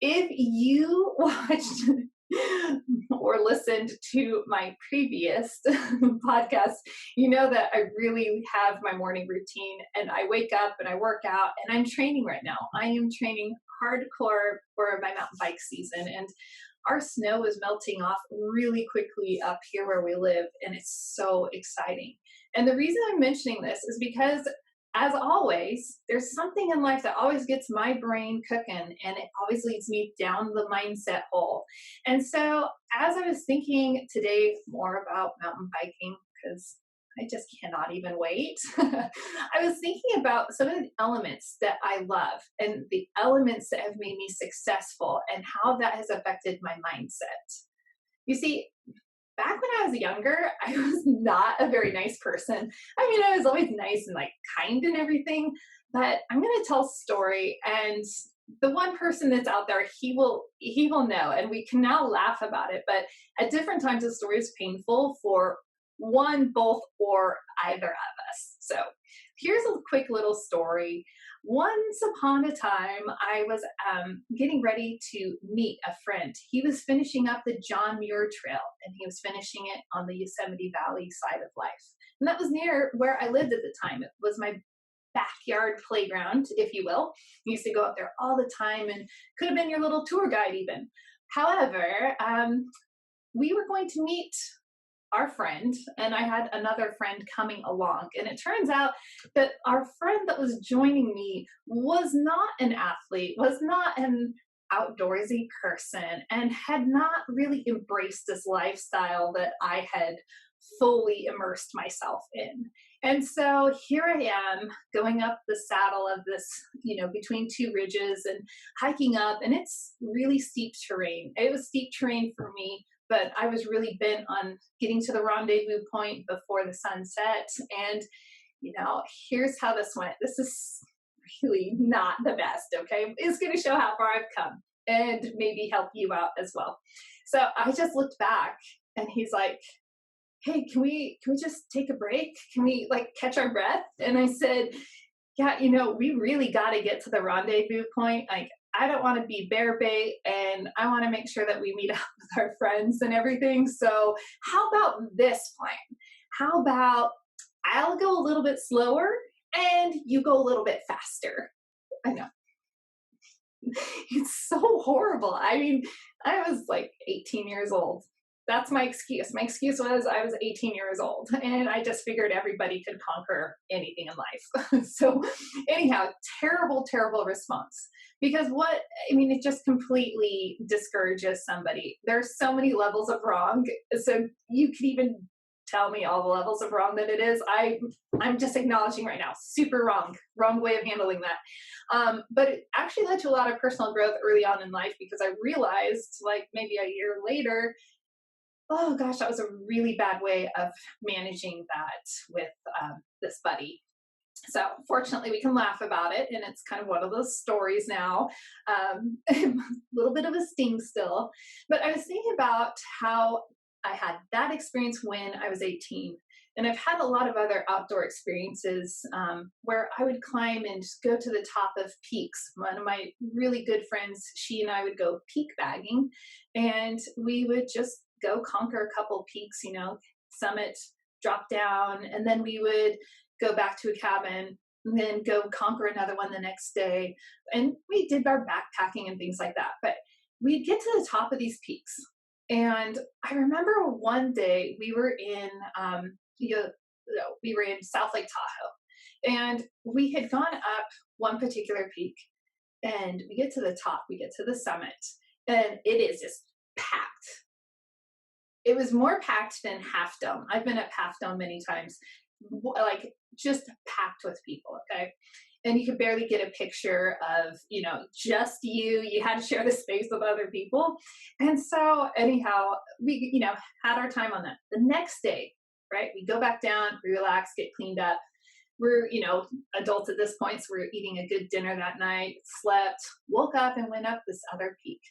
If you watched or listened to my previous podcast, you know that I really have my morning routine and I wake up and I work out and I'm training right now. I am training hardcore for my mountain bike season. And our snow is melting off really quickly up here where we live, and it's so exciting. And the reason I'm mentioning this is because, as always, there's something in life that always gets my brain cooking, and it always leads me down the mindset hole. And so, as I was thinking today more about mountain biking, because I just cannot even wait. I was thinking about some of the elements that I love and the elements that have made me successful and how that has affected my mindset. You see, back when I was younger, I was not a very nice person. I mean, I was always nice and like kind and everything, but I'm going to tell a story, and the one person that's out there, he will know, and we can now laugh about it, but at different times the story is painful for one, both, or either of us. So here's a quick little story. Once upon a time, I was getting ready to meet a friend. He was finishing up the John Muir Trail, and he was finishing it on the Yosemite Valley side of life. And that was near where I lived at the time. It was my backyard playground, if you will. I used to go up there all the time and could have been your little tour guide even. However, we were going to meet our friend, and I had another friend coming along. And it turns out that our friend that was joining me was not an athlete, was not an outdoorsy person, and had not really embraced this lifestyle that I had fully immersed myself in. And so here I am going up the saddle of this, between two ridges and hiking up, and it's really steep terrain. It was steep terrain for me, but I was really bent on getting to the rendezvous point before the sun set. And, here's how this went. This is really not the best, okay? It's going to show how far I've come and maybe help you out as well. So I just looked back, and he's like, hey, can we just take a break? Can we catch our breath? And I said, yeah, we really got to get to the rendezvous point. I don't want to be bear bait, and I want to make sure that we meet up with our friends and everything. So how about this plan? How about I'll go a little bit slower and you go a little bit faster? I know. It's so horrible. I mean, I was like 18 years old. That's my excuse. My excuse was I was 18 years old, and I just figured everybody could conquer anything in life. So anyhow, terrible, terrible response. Because it just completely discourages somebody. There's so many levels of wrong. So you could even tell me all the levels of wrong that it is. I'm just acknowledging right now, super wrong way of handling that. But it actually led to a lot of personal growth early on in life, because I realized maybe a year later, oh gosh, that was a really bad way of managing that with this buddy. So fortunately, we can laugh about it, and it's kind of one of those stories now. A little bit of a sting still. But I was thinking about how I had that experience when I was 18. And I've had a lot of other outdoor experiences where I would climb and just go to the top of peaks. One of my really good friends, she and I would go peak bagging, and we would just go conquer a couple peaks, summit, drop down, and then we would go back to a cabin and then go conquer another one the next day. And we did our backpacking and things like that. But we'd get to the top of these peaks. And I remember one day we were in South Lake Tahoe, and we had gone up one particular peak, and we get to the top, we get to the summit, and it is just packed. It was more packed than Half Dome. I've been at Half Dome many times, just packed with people, okay? And you could barely get a picture of, just you. You had to share the space with other people. And so anyhow, we, had our time on that. The next day, right, we go back down, we relax, get cleaned up. We're, adults at this point, so we're eating a good dinner that night, slept, woke up, and went up this other peak,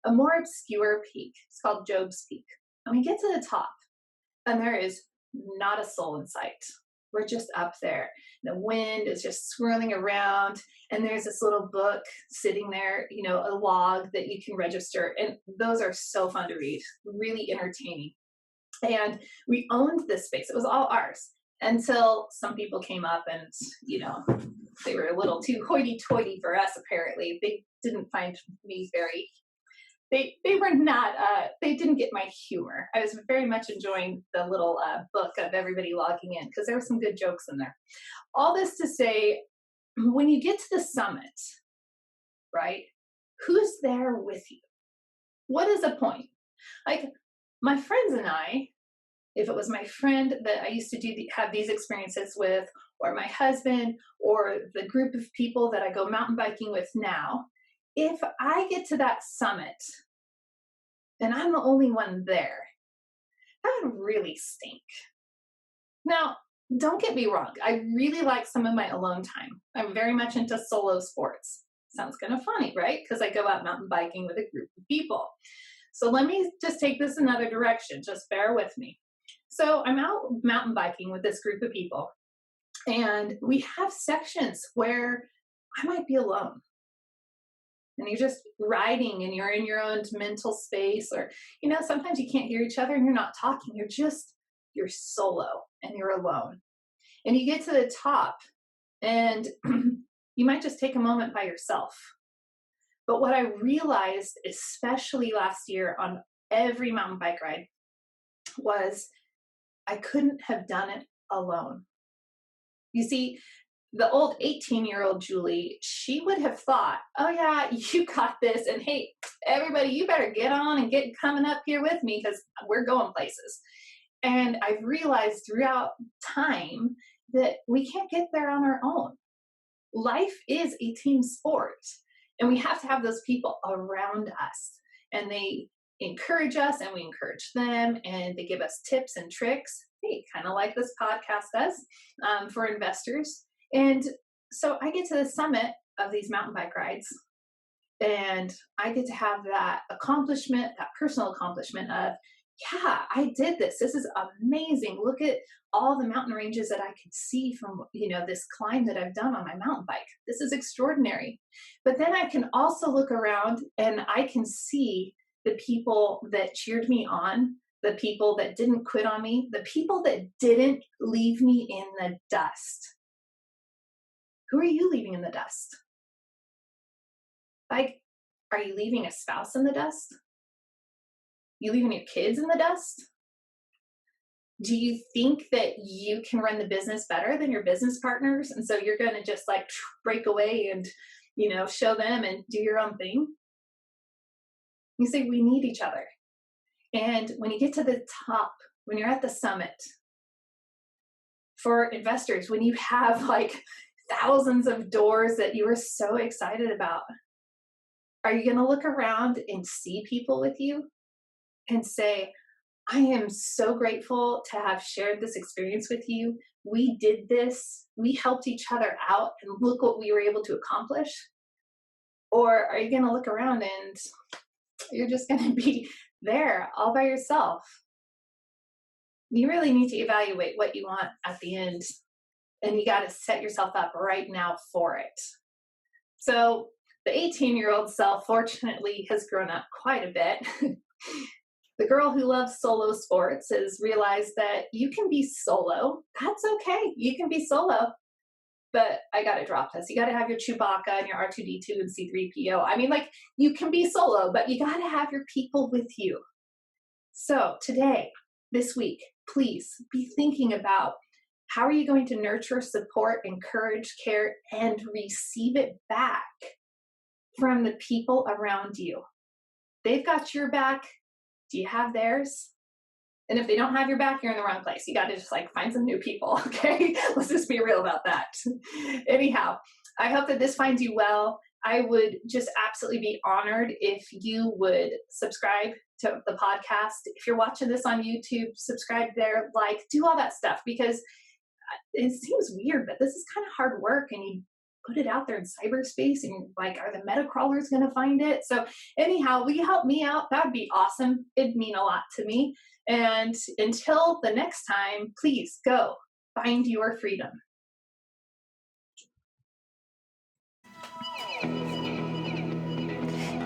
a more obscure peak. It's called Job's Peak. And we get to the top, and there is not a soul in sight. We're just up there. The wind is just swirling around, and there's this little book sitting there, a log that you can register. And those are so fun to read, really entertaining. And we owned this space. It was all ours until some people came up and, they were a little too hoity-toity for us, apparently. They didn't find me very, they were not, they didn't get my humor. I was very much enjoying the little book of everybody logging in because there were some good jokes in there. All this to say, when you get to the summit, right, who's there with you? What is the point? Like, my friends and I, if it was my friend that I used to have these experiences with, or my husband, or the group of people that I go mountain biking with now, if I get to that summit and I'm the only one there, that would really stink. Now, don't get me wrong. I really like some of my alone time. I'm very much into solo sports. Sounds kind of funny, right? Because I go out mountain biking with a group of people. So let me just take this another direction. Just bear with me. So I'm out mountain biking with this group of people, and we have sections where I might be alone. And you're just riding and you're in your own mental space, or, sometimes you can't hear each other and you're not talking. You're solo and you're alone. And you get to the top and you might just take a moment by yourself. But what I realized, especially last year on every mountain bike ride, was I couldn't have done it alone. You see, the old 18-year-old Julie, she would have thought, oh yeah, you got this. And hey, everybody, you better get on and get coming up here with me because we're going places. And I've realized throughout time that we can't get there on our own. Life is a team sport, and we have to have those people around us. And they encourage us and we encourage them, and they give us tips and tricks. Hey, kind of like this podcast does for investors. And so I get to the summit of these mountain bike rides, and I get to have that accomplishment, that personal accomplishment of, yeah, I did this. This is amazing. Look at all the mountain ranges that I could see from, this climb that I've done on my mountain bike. This is extraordinary. But then I can also look around and I can see the people that cheered me on, the people that didn't quit on me, the people that didn't leave me in the dust. Who are you leaving in the dust? Like, are you leaving a spouse in the dust? You leaving your kids in the dust? Do you think that you can run the business better than your business partners? And so you're going to just like break away and, show them and do your own thing? You say we need each other. And when you get to the top, when you're at the summit, for investors, when you have like thousands of doors that you are so excited about, are you going to look around and see people with you and say, I am so grateful to have shared this experience with you. We did this. We helped each other out, and look what we were able to accomplish? Or are you going to look around and you're just going to be there all by yourself? You really need to evaluate what you want at the end, and you got to set yourself up right now for it. So the 18-year-old self, fortunately, has grown up quite a bit. The girl who loves solo sports has realized that you can be solo. That's okay. You can be solo. But I got to drop this. You got to have your Chewbacca and your R2-D2 and C-3PO. I mean, like, you can be solo, but you got to have your people with you. So today, this week, please be thinking about, how are you going to nurture, support, encourage, care, and receive it back from the people around you? They've got your back. Do you have theirs? And if they don't have your back, you're in the wrong place. You got to just like find some new people, okay? Let's just be real about that. Anyhow, I hope that this finds you well. I would just absolutely be honored if you would subscribe to the podcast. If you're watching this on YouTube, subscribe there, like, do all that stuff, because it seems weird, but this is kind of hard work, and you put it out there in cyberspace, and like, are the meta crawlers going to find it? So anyhow, will you help me out? That would be awesome. It'd mean a lot to me. And until the next time, please go find your freedom.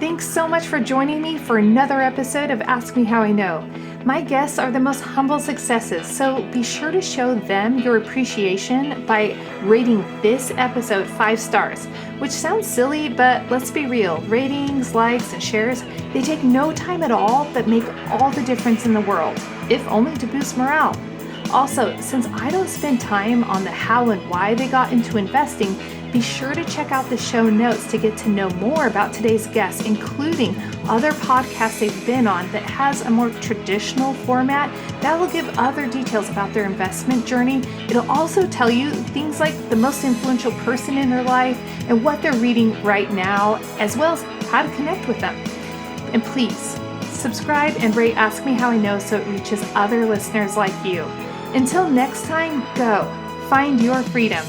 Thanks so much for joining me for another episode of Ask Me How I Know. My guests are the most humble successes, so be sure to show them your appreciation by rating this episode 5 stars, which sounds silly, but let's be real. Ratings, likes, and shares, they take no time at all, but make all the difference in the world, if only to boost morale. Also, since I don't spend time on the how and why they got into investing, be sure to check out the show notes to get to know more about today's guests, including other podcasts they've been on that has a more traditional format that will give other details about their investment journey. It'll also tell you things like the most influential person in their life and what they're reading right now, as well as how to connect with them. And please, subscribe and rate Ask Me How I Know so it reaches other listeners like you. Until next time, go find your freedom.